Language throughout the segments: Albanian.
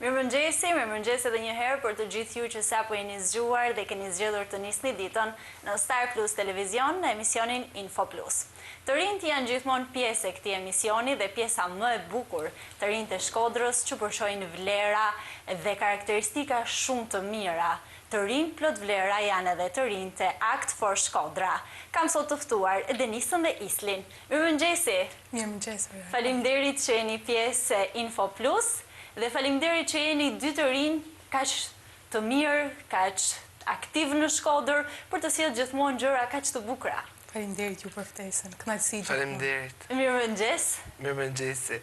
Mirëmëngjes edhe një herë për të gjithë ju që sapo jeni zgjuar dhe keni zgjedhur të nisni ditën në Star Plus Televizion në emisionin Info Plus. Të rinjt janë gjithmonë pjesë e këtij emisioni dhe pjesa më e bukur të rinjt e Shkodrës që përshojnë vlera dhe karakteristika shumë të mira. Të rinjt plot vlera janë edhe të rinjt e Act for Shkodra. Kam sot të ftuar Denisën dhe Islin. Mirëmëngjesi. Mirëmëngjes. Faleminderit që jeni pjesë e Info Plus. Dhe faleminderit që jeni dy të rinj kaq të mirë, kaq aktiv në Shkodër për të sjellë gjithmonë gjëra kaq të bukura. Faleminderit ju për ftesën. Kënaqësi. Faleminderit. Mirëmëngjes. Mirëmëngjesi.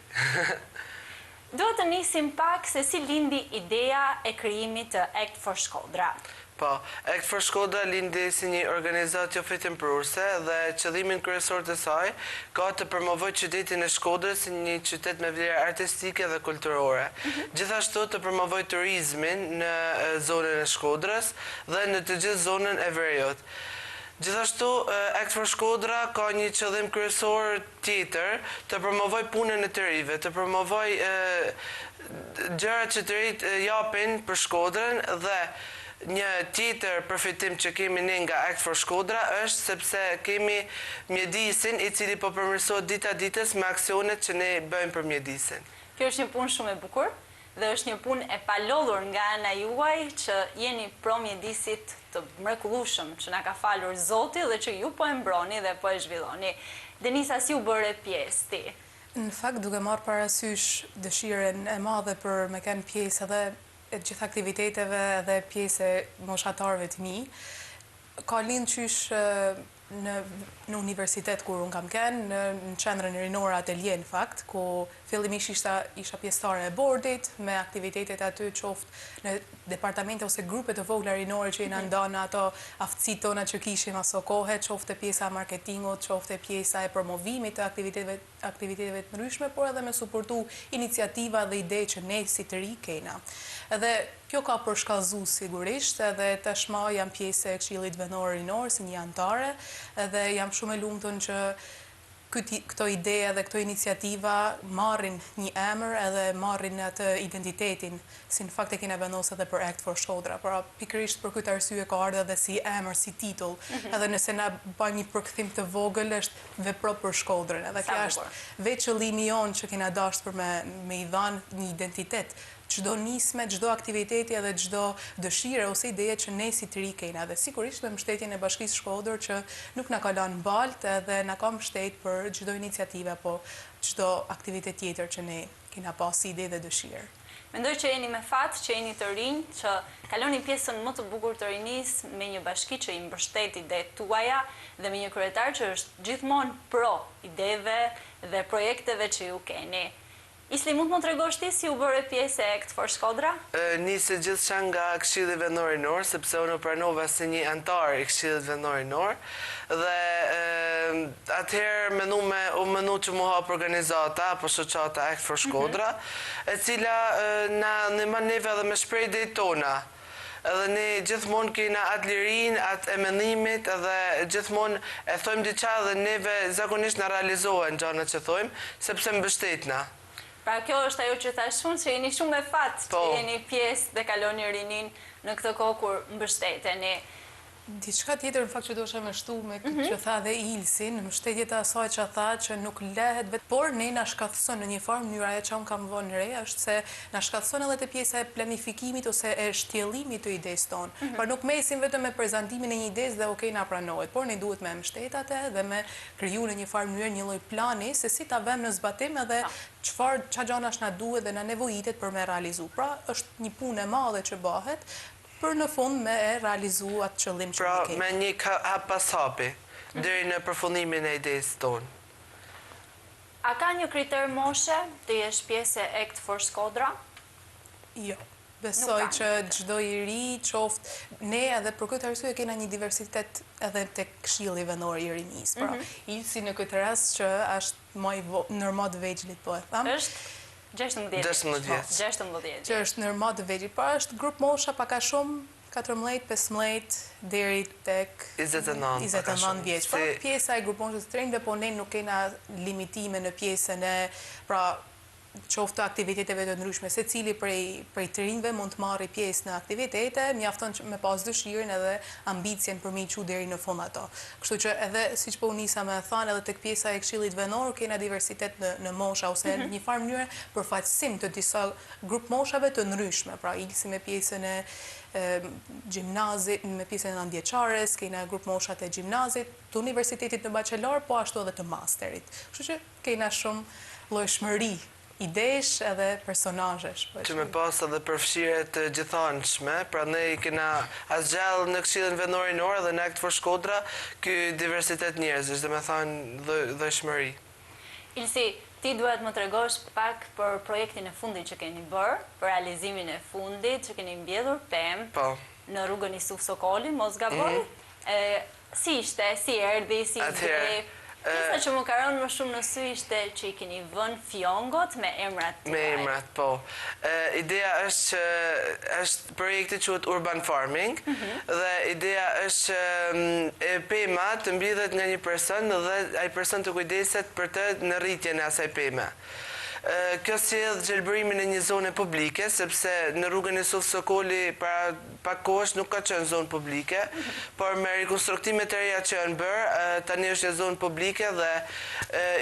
Duhet të nisim pak se si lindi ideja e krijimit të Act for Shkodra. Po, Act for Shkodra lindi si një organizatë jo fitimprurse dhe qëllimin kryesor të saj ka të promovojë qytetin e Shkodrës si një qytet me vlera artistike dhe kulturore. Gjithashtu të promovojë turizmin në zonën e Shkodrës dhe në të gjithë zonën e Veriut. Gjithashtu, Act for Shkodra ka një qëllim kryesor tjetër të promovoj punën e të rive, të promovoj gjëra që të rit japin për Shkodrën dhe një tjetër përfitim që kemi ne nga Act for Shkodra është sepse kemi mjedisin i cili po përmirësohet dita ditës me aksionet që ne bëjmë për mjedisin. Kjo është një punë shumë e bukur dhe është një punë e palodhur nga ana juaj që jeni pro mjedisit të mrekullueshëm që na ka falur Zoti dhe që ju po e mbroni dhe po e zhvilloni. Denisa, si u bëre pjesë ti? Në fakt, duke marrë parasysh dëshirën e madhe për me kanë pjesë edhe e gjithë aktiviteteve dhe pjesë e moshatarëve të mi, ka lind qysh në universitet kur unë kam qenë, në qendrën rinore Atelier në fakt, ku fillimisht isha pjesëtare e bordit, me aktivitetet aty qoftë në departamente ose grupe të vogla rinore që jena ndonë ato aftësit tona që kishim aso kohë, qoftë pjesa e marketingut, qoftë pjesa e promovimit të aktiviteteve të ndryshme, por edhe me suportu iniciativa dhe ide që ne si të ri kena. Edhe kjo ka përshkallëzu sigurisht, edhe tashmë jam pjesë e Këshillit Vendor Rinor si një anëtare, edhe jam shumë e lumtur që këto ide dhe këto iniciativa marrin një emër edhe marrin atë identitetin, si në fakt e kena vendosur edhe për Act for Shkodra, pra pikërisht për këtë arsye ka ardhur edhe si emër, si titull, edhe nëse na bën një përkthim të vogël është vepro për Shkodrën, edhe kjo është veç qëllimi jon që kena dashur për me i dhanë një identitet. Çdo nisme, çdo aktiviteti edhe çdo dëshire ose ideje që ne si të ri kena dhe sigurisht me mbështetjen e Bashkisë Shkodër që nuk na ka lënë baltë edhe na ka mbështet për çdo iniciativë apo çdo aktivitet tjetër që ne kena pas ide dhe dëshirë. Mendoj që jeni me fat, që jeni të rinj, që kaloni pjesën më të bukur të rinis me një bashki që i mbështet idetë tuaja dhe me një kryetar që është gjithmonë pro ideve dhe projekteve që ju keni. Isli, mund të më tregosh ti si u bëre pjesë e Act for Shkodra? Nisi gjithçka nga Këshilli Vendor Rinor, sepse unë u pranova si një anëtar i Këshillit Vendor Rinor dhe atëherë mendu që mu hap organizata apo shoqata Act for Shkodra, e cila na ndihmon neve edhe me shprehjet tona. Edhe ne gjithmonë kena atë lirin, atë e mendimit edhe gjithmonë e thojmë diçka dhe neve zakonisht na realizohen gjanat që thojmë, sepse mbështetna. Pra kjo është ajo që thash unë, që jeni shumë me fat që jeni pjesë dhe kaloni rinin në këtë kohë kur mbështeteni. Diçka tjetër në fakt që dosha me shtu me këtë që tha dhe Ilsi, në mbështetjet e asaj që tha që nuk lehet vetë, por ne na shkatëson në një farë mënyra ajo që unë kam vënë në re, është se na shkatëson edhe te pjesa e planifikimit ose e shtjellimit të idesë tonë. Por nuk mesim vetëm me prezantimin e një idesë dhe okay na pranohet, por ne duhet me mbështet atë dhe me kriju në një farë mënyrë një lloj plani se si ta vëmë në zbatim edhe çfarë gjanash na duhet dhe na nevojitet për me realizu. Pra është një punë e madhe që bëhet për në fund me e realizu atë qëllim që ne kemi. Pra, me një hap pas hapi, deri në përfundimin e idesë tonë. A ka një kriter moshe të jesh pjesë e Act for Shkodra? Jo. Besoj që çdo i ri qoftë ne edhe për këtë arsye kena një diversitet edhe tek Këshilli Vendor i Rinisë. Pra, Ilsi në këtë rast që është më nërmat vegjlit po e tham. Është 16 vjeç. Që është nërmat vegjlit, pra është grup mosha pak a shumë 14, 15 deri tek 29 vjeç. Pra pjesa e grup moshës të rinjve, po ne nuk kena limitime në pjesën e, pra qoftë të aktiviteteve të ndryshme. Se cili prej të rinjve mund të marrë pjesë në aktivitete, mjafton me pas dëshirën edhe ambicjen për me i qu deri në fund ato. Kështu që edhe, si që po nisa me thanë, edhe tek pjesa e Këshillit Vendor, kena diversitet në mosha, ose në një farë mënyrë për faqësim të disa grup moshave të ndryshme. Pra, ilsi me pjesën e gjimnazit, me pjesën e nëndjeqares, kena grup moshat e gjimnazit, të universitetit në bachelor, po ashtu edhe të masterit. Kështu që kena shumë llojshmëri idesh edhe personazhesh. Që me pas edhe përfshirje të gjithanshme, pra ne i kena asgjall në Këshillin Vendor Rinor dhe në Act for Shkodra, ky diversitet njerëzish, dhe me thanë dhëshmëri. Ilsi, ti duhet më tregosh pak për projektin e fundit që keni bërë, për realizimin e fundit që keni mbjedhur pemë në rrugën Isuf Sokoli, mos gaboj. Si ishte, si erdhi, si ide? Pjesa që më ka rënë më shumë në sy ishte që i keni vënë fjongot me emrat tuaj. Me emrat, po. Ideja është që është projekti quhet Urban Farming dhe ideja është që pema të mbledhet nga një person dhe ai person të kujdeset për të në rritjen e asaj peme. Kjo sjell gjelbërimin e një zone publike, sepse në rrugën Isuf Sokoli para pak kohësh nuk ka qenë zonë publike, por me rekonstruktimet e reja që janë bërë, tani është e zonë publike dhe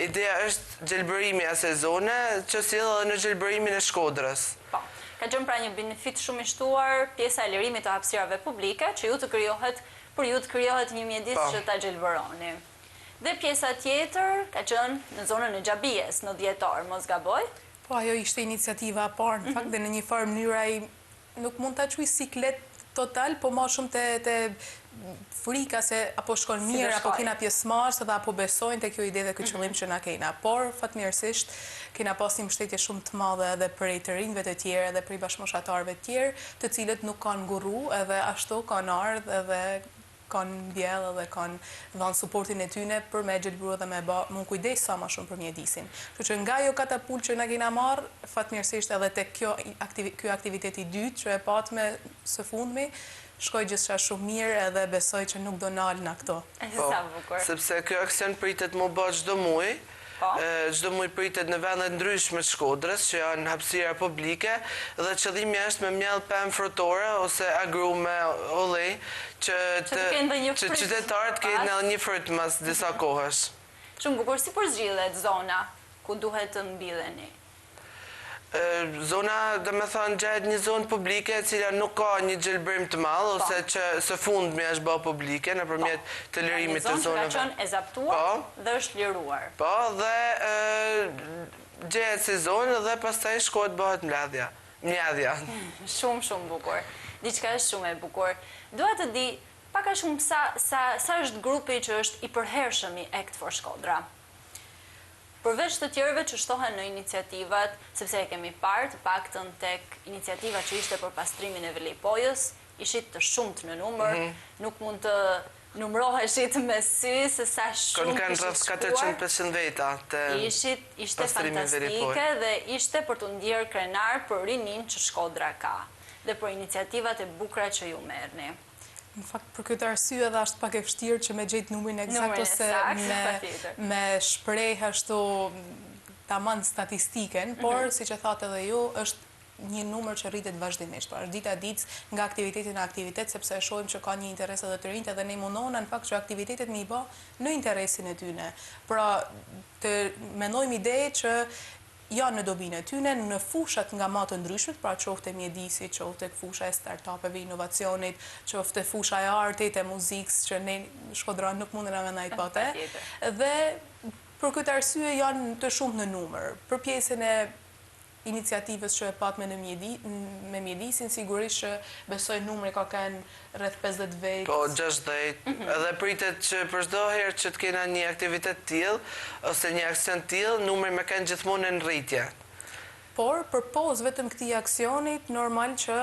ideja është gjelbërimi e asaj zone, që sjell edhe në gjelbërimin e Shkodrës. Po. Ka qenë pra një benefit shumë i shtuar pjesa e lirimit të hapësirave publike, që ju të krijohet një mjedis që ta gjelbëroni. Dhe pjesa tjetër ka qenë në zonën e Gjabijes, në Djetor, mos gaboj? Po, ajo ishte iniciativa parë, në fakt dhe në një farë mënyra nuk mund ta quaj siklet total, po ma shumë të frika se apo shkon mirë, apo kena pjesëmarrës dhe apo besojnë të kjo ide dhe kjo qëllim që na kena. Por, fatmirësisht, kena pas një mbështetje shumë të madhe edhe prej të rinjve të tjerë edhe prej bashkëmoshatarëve të tjerë, të cilët nuk kanë ngurru edhe ashtu kanë ardhur edhe kanë mbjell edhe kanë dhënë suportin e tyne për me gjelbru dhe me mund kujdes sa ma shumë për mjedisin. Kështu që nga jo katapult që na kena marrë, fatmirësisht edhe tek kjo aktiviteti dytë që e patme së fundmi, shkoj gjithçka shumë mirë edhe besoj që nuk do nalë në këto. Sepse kjo aksion pritet më bë çdo muaj. Çdo muaj pritet në vende ndryshme të Shkodrës që janë hapësira publike dhe qëllimi është me mjell pemë frutore ose agrume olej që qytetarët kenë edhe një fryt mas disa kohësh. Shumë bukur, si përzgjidhet zona ku duhet të mbilleni? Zona, dhe me thonë, gjahet një zonë publike cila nuk ka një gjelbërim të madh ose që së fundmi është bë publike nëpërmjet të lirimit të zonave. Një zonë që ka qenë e zaptuar dhe është liruar. Po, dhe gjehet si zonë dhe pastaj shkohet bëhet mledhja. Shumë bukur. Diçka është shumë e bukur. Dua të di pak a shumë sa është grupi që është i përhershëm i Act for Shkodra. Përveç të tjerëve që shtohen në iniciativat, sepse e kemi parë të paktën tek iniciativa që ishte për pastrimin e Velipojës, ishit të shumt në numër, nuk mund të numroheshit me sy se sa shumë kanë rreth 400-500 veta të ishte fantastike dhe ishte për të ndjerë krenar për rinin që Shkodra ka dhe për iniciativat e bukura që ju merrni. Në fakt, për këtë arsye edhe është pak e vështirë që me gjetë numrin eksakt ose me shpreh ashtu tamam statistiken, por si që thatë edhe ju, është një numër që rritet vazhdimisht. Pra, është dita ditës nga aktiviteti në aktivitet, sepse e shohim që ka një interes edhe të rinjtë edhe ne mundohuna në fakt që aktivitetet me i bë në interesin e tyne. Pra, të mendojmë ide që janë në dobinë e tyne, në fushat nga ma të ndryshmet, pra qofte mjedisi, qofte fusha e startupeve, inovacionit, qofte fusha e artit, e muzikës, që ne Shkodran nuk mundën a menajt pate. Dhe për këtë arsye janë të shumë në numër. Për pjesën e iniciativës që e patme me mjedisin, sigurisht që besoj numri ka kanë rreth 50 vejt. Po, 60. Edhe pritet që për çdo herë që të kena një aktivitet tillë, ose një aksion tillë, numri me kanë gjithmonë në rritje. Por, për pos vetëm këtij aksionit, normal që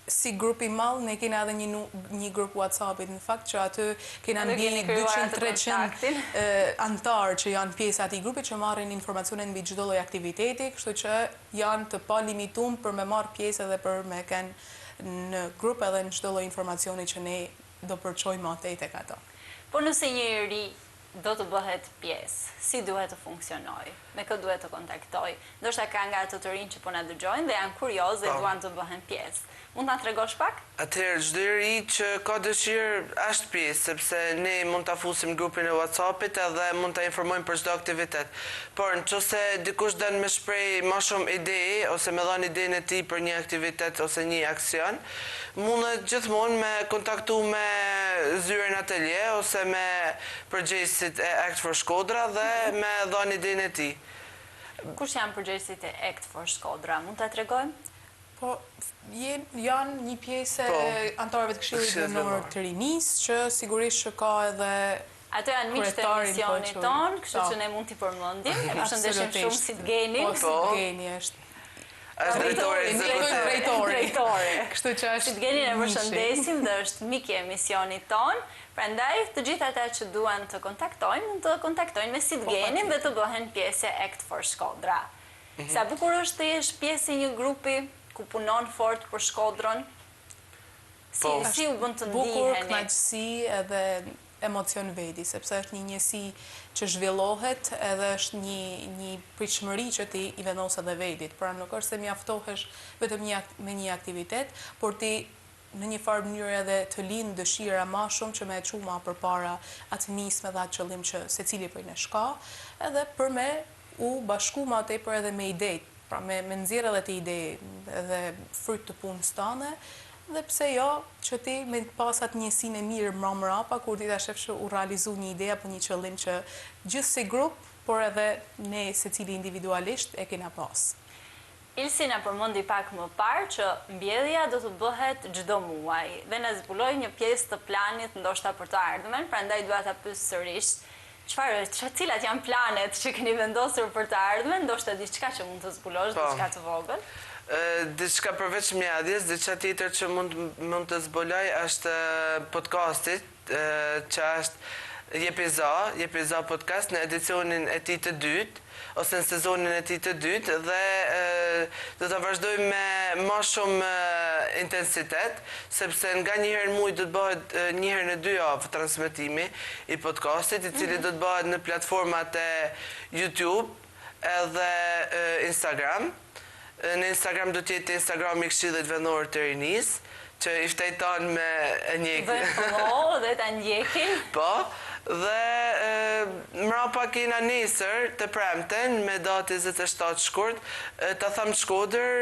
si grupi mall, ne kena edhe një grup WhatsAppit, në fakt që aty kena mbi 200-300 antarë që janë pjesë ati grupit që marrin informacionet mbi çdo lloj aktiviteti, kështu që janë të pa limitum për me marrë pjesë edhe për me kenë në grup edhe në çdo lloj informacioni që ne do përçojmë atë tek ato. Po nëse një ri do të bëhet pjesë, si duhet të funksionoj, me kë duhet të kontaktoj. Ndoshta ka nga ato të rinj që po na dëgjojnë dhe janë kurioz dhe duan të bëhen pjesë. Mund ta tregosh pak? Atëherë, çdo njeri që ka dëshirë është pjesë, sepse ne mund ta fusim grupin e WhatsAppit edhe mund ta informojmë për çdo aktivitet. Por nëse dikush don me shpreh më shumë ide ose me dhënë idenë e tij për një aktivitet ose një aksion, mundet gjithmonë me kontaktu me Zyrën Atelje ose me përgjegjësit e Act for Shkodra dhe me dhënë idenë e tij. Kush janë përgjegjësit e Act for Shkodra? Mund ta tregojmë? Po, janë një pjesë e antarëve të Këshillit Vendor të Rinisë, që sigurisht që ka edhe ato janë miqtë e emisionit ton, kështu që ne mund t'i përmendim. Ne përshëndesim shumë Sidgenin. Po, Sidgeni është drejtori. Kështu që është Sidgenin e përshëndesim dhe është mik i emisionit ton. Prandaj, të gjithë ata që duan të kontaktojnë, mund të kontaktojnë me Sidgenin dhe të bëhen pjesë e Act for Shkodra. Sa bukur është të jesh pjesë i një grupi ku punon fort për Shkodrën. Si u bën të ndiheni? Bukur, kënaqësi edhe emocion veti, sepse është një njësi që zhvillohet edhe është një pritshmëri që ti i vendos edhe vetit. Pra nuk është se mjaftohesh vetëm me një aktivitet, por ti në një farë mënyrë edhe të lind dëshira ma shumë që me e çuma përpara atë nisme dhe atë qëllim që secili prej nesh ka, edhe për me u bashku ma tepër edhe me idejt. Pra me nxjerrë edhe të ide dhe fryt të punës tane, dhe pse jo që ti me pasat njësinë e mirë mrapa, kur ti ta shef që u realizu një ide apo një qëllim që gjithë si grup, por edhe ne secili individualisht e kena pas. Ilsi na përmendi pak më parë që mbjedhja do të bëhet çdo muaj dhe na zbuloi një pjesë të planit ndoshta për të ardhmen, prandaj dua ta pyes sërish. Cilat janë planet që keni vendosur për të ardhmen, ndoshta diçka që mund të zbulosh, diçka të vogël? Diçka përveç mjadjes, diçka tjetër që mund të zbuloj është podcastit, që është Jepiza podcast në edicionin e tij të dytë, ose në sezonin e tij të dytë, dhe do të vazhdoj me më shumë intensitet, sepse nga një herë në muaj do të bëhet një herë në 2 javë transmetimi i podcastit, i cili do të bëhet në platformat e YouTube edhe Instagram. Në Instagram do të jetë Instagrami i Këshillit Vendor të Rinisë, që i ftejton me e njekë. Dhe ta ndjekin. Po. Dhe mrapa kena nesër të premten me datë 27 shkurt të thamë Shkodër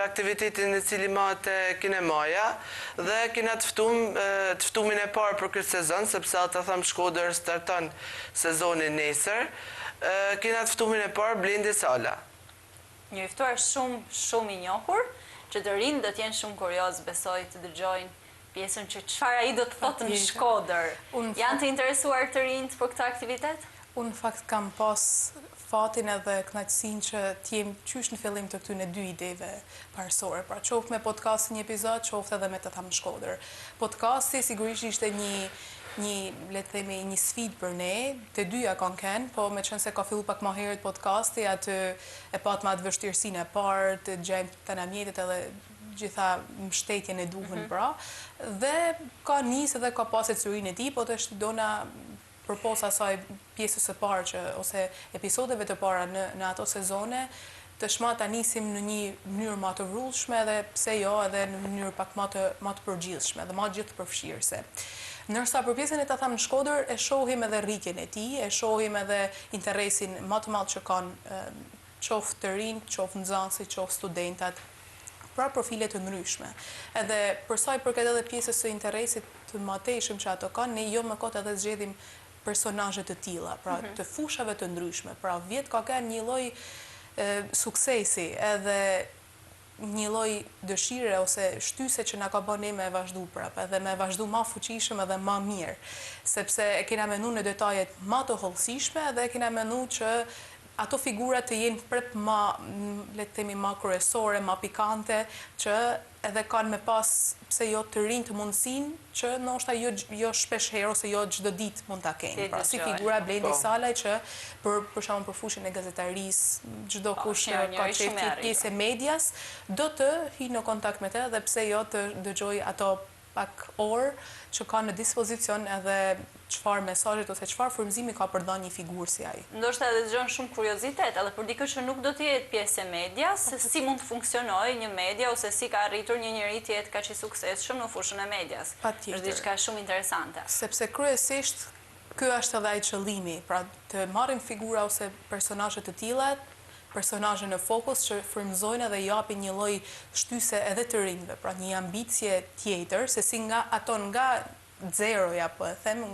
aktivitetin e cili ma të kinemaja dhe kena të ftumin e parë për këtë sezon, sepse të thamë Shkodër starton sezonin nesër, kena të ftumin e parë Blendi Sala. Një ftuar shumë i njohur, që të rinë do t'jenë shumë kurioz, besoj të dëgjojnë pjesën që çfarë ai do të thotë në Shkodër. Janë të interesuar të rinjt për këtë aktivitet? Unë në fakt kam pas fatin edhe kënaqësinë që t'jem qysh në fillim të këtyne 2 ideve parësore. Pra qoftë me podcastin një epizod, qoftë edhe me të thamë Shkodër. Podcasti sigurisht ishte le të themi një sfidë për ne, të dyja kanë kenë, po me qenë se ka fillu pak më herët podcasti, atë e pat me atë vështirësinë e parë, të gjejmë të na mjetet edhe gjitha mbështetjen e duhur pra, dhe ka nisë dhe ka pasur syrin e tij, po të shtydona përposa asaj pjesës së parë që ose episodeve të para në ato sezone, të shmata nisim në një mënyrë më të vrullshme dhe pse jo edhe në mënyrë pak më të përgjithshme dhe më gjithë përfshirëse. Ndërsa për pjesën e të thamë në Shkodër, e shohim edhe rritjen e tij, e shohim edhe interesin më të madh që kanë qoftë të rinj, qoftë nxënësit, qoftë studentat, pra profile të ndryshme. Edhe për sa i përket edhe pjesës së interesit të mëtejshëm që ato kanë, ne jo më kot edhe zgjedhim personazhe të tilla, pra të fushave të ndryshme. Pra vjet ka kanë një lloj suksesi edhe një lloj dëshire ose shtyse që na ka bën ne me vazhdu prapë, edhe me vazhdu më fuqishëm edhe më mirë, sepse e kena menuar në detajet më të hollësishme dhe e kena menuar që ato figurat të jenë prep ma, le të themi, ma kryesore, ma pikante, që edhe kanë me pas, pse jo të rinj të mundësin, që ndoshta jo shpesh herë ose jo çdo ditë mund ta kenë. Pra si figura Blendi Salaj që për shkakun për fushën e gazetarisë, çdo kush ka qenë pjesë e medias, do të hyjë në kontakt me të dhe pse jo të dëgjoj ato pak orë që ka në dispozicion edhe çfarë mesazhet ose çfarë frymëzimi ka për dhënë një figurë si ai. Ndoshta edhe dëgjon shumë kuriozitet, edhe për dikë që nuk do të jetë pjesë e medias, se si mund të funksionojë një media ose si ka arritur një njeri të jetë kaq i suksesshëm në fushën e medias. Patjetër. Është diçka shumë interesante. Sepse kryesisht ky është edhe ai qëllimi, pra të marrim figura ose personazhe të tilla, personazhe në fokus që frymëzojnë dhe japin një lloj shtyse edhe të rinjve, pra një ambicie tjetër, se si nga zeroja, po e them,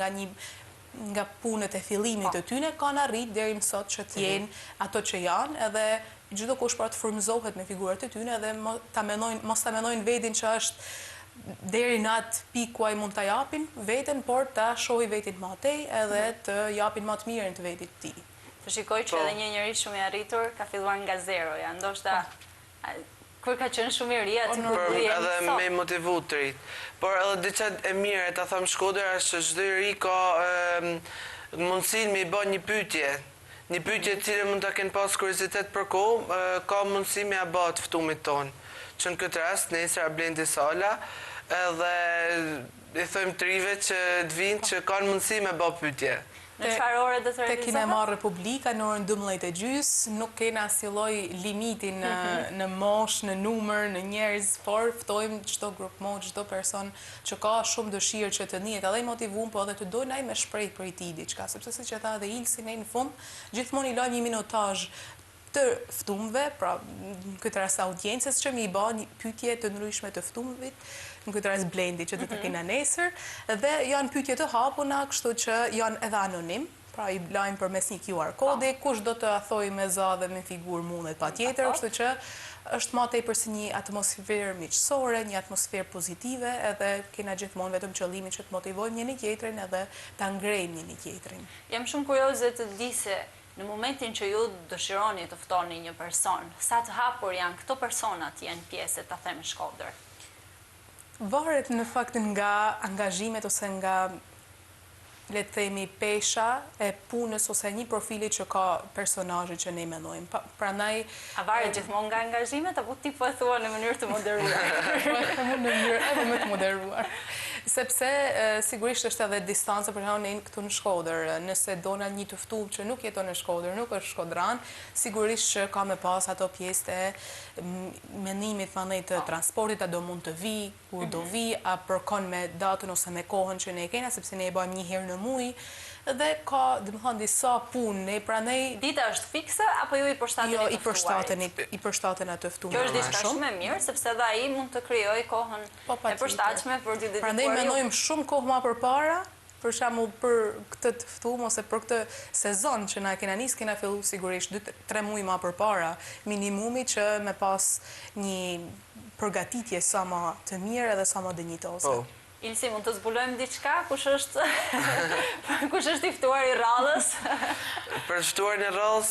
nga punët e fillimit të tyne, kanë arrit deri më sot që t'jenë ato që janë, edhe çdo kush pra të frymëzohet me figurat e tyne dhe mos ta mendojnë vetin që është deri në atë pikë ku ai mund ta japin veten, por ta shohë vetin më tej edhe të japin më të mirën të vetit të tij. Të shikoj që edhe një njeri shumë i arritur ka filluar nga zeroja, ndoshta kur ka qenë shumë i ri aty ku Për jemi edhe sot. me motivu të rit. Por edhe diçka e mirë, ta them Shkodër, është që çdo i ri ka mundësinë me i bë një pyetje. Një pyetje e cilën mund ta kenë pas kuriozitet për kohë, ka mundësi me ia bë të ftumit ton. Që në këtë rast nesër Blendi Sala, edhe i thojmë të rive që të vinë që kanë mundësi me bë pyetje. Në çfarë ore do të Te realizohet? Kinema Republika në orën 12:30, nuk kena asnjë lloj limiti në moshë, në numër, në njerëz, por ftojmë çdo grup moshë, çdo person që ka shumë dëshirë që të njihet edhe i motivuar, po edhe të dojnë ai me shpreh për i tij diçka, sepse siç e tha edhe Ilsi në fund, gjithmonë i lajmë një minutazh të ftumëve, pra në këtë rast audiencës që mi bë një pyetje të ndryshme të ftumëve, në këtë rast Blendi që do të kena nesër, dhe janë pyetje të hapuna, kështu që janë edhe anonim, pra i lajmë përmes një QR kodi, kush do të thojë me za dhe me figurë mundet patjetër, kështu që është më tepër si një atmosferë miqësore, një atmosferë pozitive, edhe kena gjithmonë vetëm qëllimin që të motivojmë njëri tjetrin edhe ta ngrejmë njëri tjetrin. Jam shumë kurioze të di se në momentin që ju dëshironi të ftoni një person, sa të hapur janë këto personat janë pjesë ta them Shkodër? Varet në fakt nga angazhimet ose nga, le të themi, pesha e punës ose një profili që ka personazhi që ne mendojmë. Prandaj A varet gjithmonë nga angazhimet apo ti po e thua në mënyrë të moderuar? në mënyrë edhe më të moderuar. Sepse sigurisht është edhe distanca, për shembull ne këtu në Shkodër, nëse dona një të ftuar që nuk jeton në Shkodër, nuk është shkodran, sigurisht që ka me pas ato pjesë e mendimit të transportit, a do mund të vi, kur do vi, a përkon me datën ose me kohën që ne e kena, sepse ne e bëjmë një herë në muaj, dhe ka, domethënë, disa punë, prandaj Dita është fikse apo ju i përshtaten jo të i përshtaten atë ftuar. Kjo është diçka shumë e mirë, sepse edhe ai mund të krijojë kohën e përshtatshme për t'i dedikuar. Prandaj mendojmë shumë kohë më përpara, për shembull për këtë të ftuar ose për këtë sezon që na kena nis, kena filluar sigurisht 2-3 muaj më përpara, minimumi që me pas një përgatitje sa më të mirë edhe sa më dinjitoze. Ilsi, mund të zbulojmë diçka? Kush është i ftuar i radhës? Për ftuarin e radhës,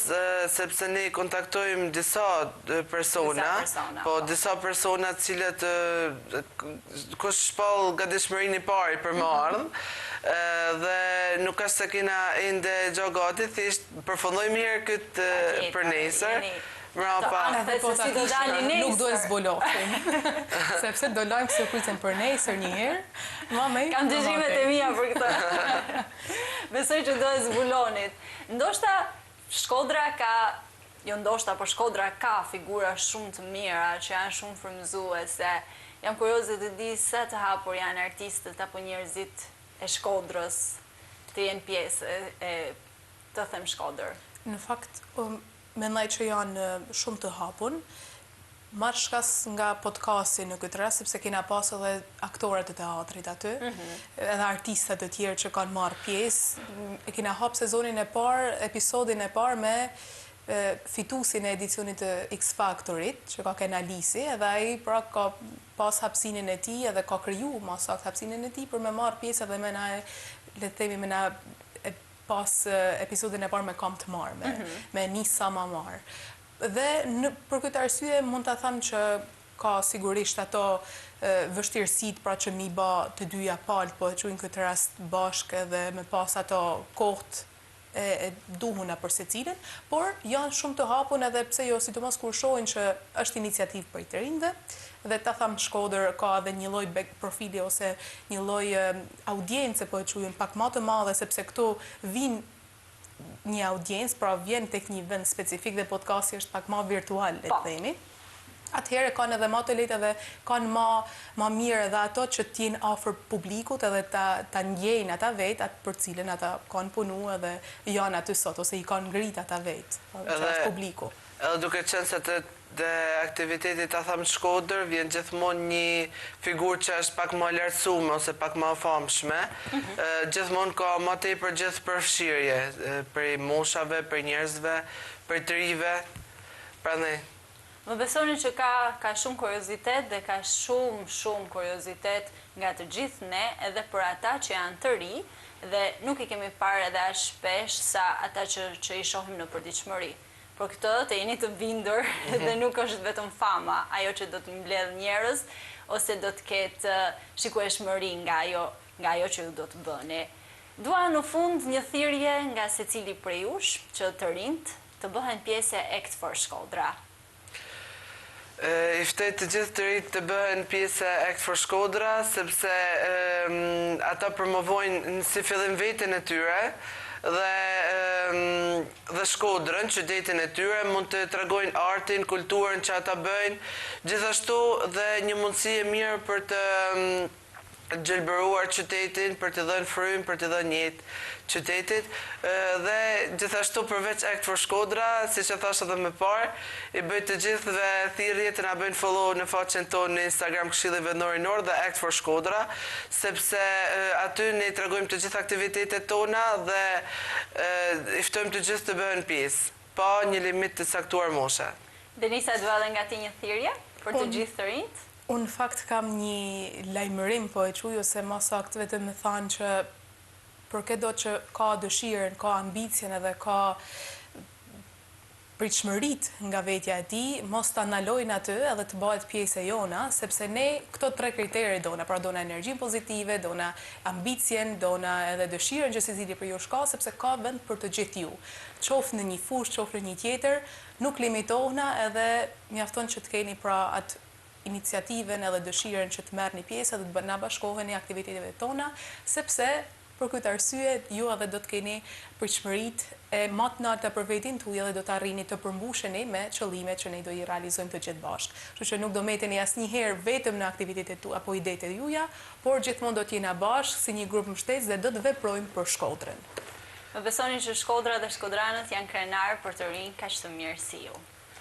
sepse ne kontaktojmë disa persona, disa persona të cilët kush shpall gatishmërinë i parë për më ardhmë, dhe nuk është se kena ende gjogati, thjesht përfundojmë mirë këtë për nesër. Nuk do e zbulohim, sepse do lajmë surprizën për nesër një herë. Kam dëgjimet e mia për këtë. Besoj që do e zbulonit. Ndoshta Shkodra ka, jo ndoshta, por Shkodra ka figura shumë të mira që janë shumë frymëzuese. Jam kurioze të di sa të hapur janë artistët apo njerëzit e Shkodrës të jenë pjesë e të them Shkodër. Në fakt, mendoj që janë shumë të hapun, marrë shkas nga podcasti në këtë rast, sepse kena pas edhe aktorët e teatrit aty, edhe artistat të tjerë që kanë marrë pjesë. E kena hapë sezonin e parë, episodin e parë me fituesin e edicionit të X Factorit, që ka Ken Alisi, edhe ai pra ka pas hapësinin e tij edhe ka kriju më saktë hapësinin e tij për me marrë pjesë edhe me na, le të themi, me na pas episodin e parë me kam të marrë, me Nisa Mamar. Dhe për këtë arsye mund të them që ka sigurisht ato vështirësit, pra që mi ba të dyja palët, po e quajnë këtë rast bashkë edhe me pas ato kohët e duhuna për secilin, por janë shumë të hapun edhe pse jo, sidomos kur shohin që është iniciativë për të rinjve, dhe ta thamë Shkodër ka edhe një lloj back profili ose një lloj audiencë po e quajmë pak më të madhe sepse këtu vin një audiencë, pra vjen tek një vend specifik dhe podcasti është pak më virtual, le të themi. Atëherë kanë edhe më të lehtë edhe kanë më mirë edhe ato që t'jenë afër publikut edhe ta ndjejnë ata vetë atë për cilën ata kanë punuar edhe janë aty sot ose i kanë ngrit ata vetë, që është publiku. Edhe duke qenë se të aktivitetit ta thamë Shkodër, vjen gjithmonë një figurë që është pak më lartësume ose pak më famshme. Gjithmonë ka më tepër gjithë përfshirje për moshave, për njerëzve, për të rive. Prandaj Më besoni që ka shumë kuriozitet dhe ka shumë kuriozitet nga të gjithë ne edhe për ata që janë të ri dhe nuk i kemi parë edhe aq shpesh sa ata që i shohim në përditshmëri. Por këtë të jeni të bindur dhe nuk është vetëm fama ajo që do të mbledh njerëz ose do të ketë shikueshmëri nga ajo që ju do të bëni. Dua në fund një thirrje nga secili prej jush që të rinjt të bëhen pjesë e Act for Shkodra. I ftej të gjithë të rinjt të bëhen pjesë e Act for Shkodra, sepse ata promovojnë si fillim veten e tyre dhe Shkodrën, qytetin e tyre, mund të tregojnë artin, kulturën që ata bëjnë, gjithashtu dhe një mundësi e mirë për të gjelbëruar qytetin, për të dhënë frymë, për të dhënë jetë qytetit, dhe gjithashtu përveç Act for Shkodra, si që thash edhe më parë, i bëjt të gjithëve thirrje të na bëjnë follow në faqen tonë në Instagram Këshilli Vendor i Nord dhe Act for Shkodra, sepse aty ne tregojmë të gjithë aktivitetet tona dhe i ftojmë të gjithë të bëhen pjesë, pa një limit të saktuar moshe. Denisa, dua edhe nga ti një thirrje për të gjithë të rinjt? Unë në fakt kam një lajmërim, po e quaj, ose më saktë vetëm me thanë që për këdo që ka dëshirën, ka ambicjen edhe ka pritshmërit nga vetja e tij, mos ta ndalojnë atë edhe të bëhet pjesë e jona, sepse ne këto 3 kriteret dona, pra dona energjinë pozitive, dona ambicjen, dona edhe dëshirën që secili për ju ka, sepse ka vend për të gjithë ju. Qoftë në një fushë, qoftë në një tjetër, nuk limitohuna edhe mjafton që të keni pra atë iniciativen edhe dëshirën që të merrni pjesë dhe të na bashkoheni aktiviteteve tona, sepse për këtë arsye ju edhe do të keni pritshmëritë e më të larta për vetin tuaj dhe do të arrini të përmbusheni me qëllimet që ne do i realizojmë të gjithë bashkë. Kështu që nuk do meteni asnjëherë vetëm në aktivitetet tuaja apo idetë e juaja, por gjithmonë do të jena bashkë si një grup mbështetës dhe do të veprojmë për Shkodrën. Më besoni që Shkodra dhe shkodranët janë krenar për të rinj kaq të mirë si ju.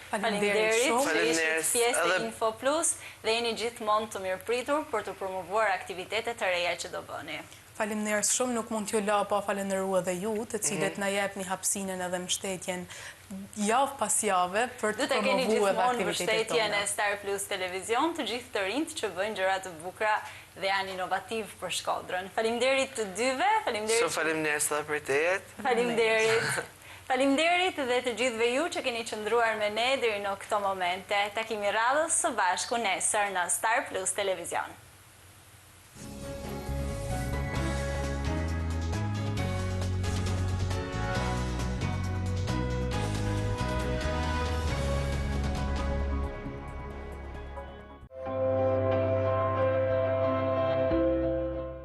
Faleminderit shumë. Që ishit pjesë e Info Plus dhe jeni gjithmonë të mirëpritur për të promovuar aktivitetet të reja që do bëni. Faleminderit shumë, nuk mund t'ju la pa falendëruar edhe ju, të cilët na jepni hapësinën edhe mbështetjen javë pas jave për të promovuar edhe aktivitetet mbështetjen tona. e Star Plus Televizion, të gjithë të rinjt që bëjnë gjëra të bukura dhe janë inovativ për Shkodrën. Faleminderit të dyve, Shumë faleminderit edhe për të jetë. Faleminderit. Faleminderit dhe të gjithëve ju që keni qëndruar me ne deri në këto momente. Takimi radhës së bashku nesër në Star Plus Televizion.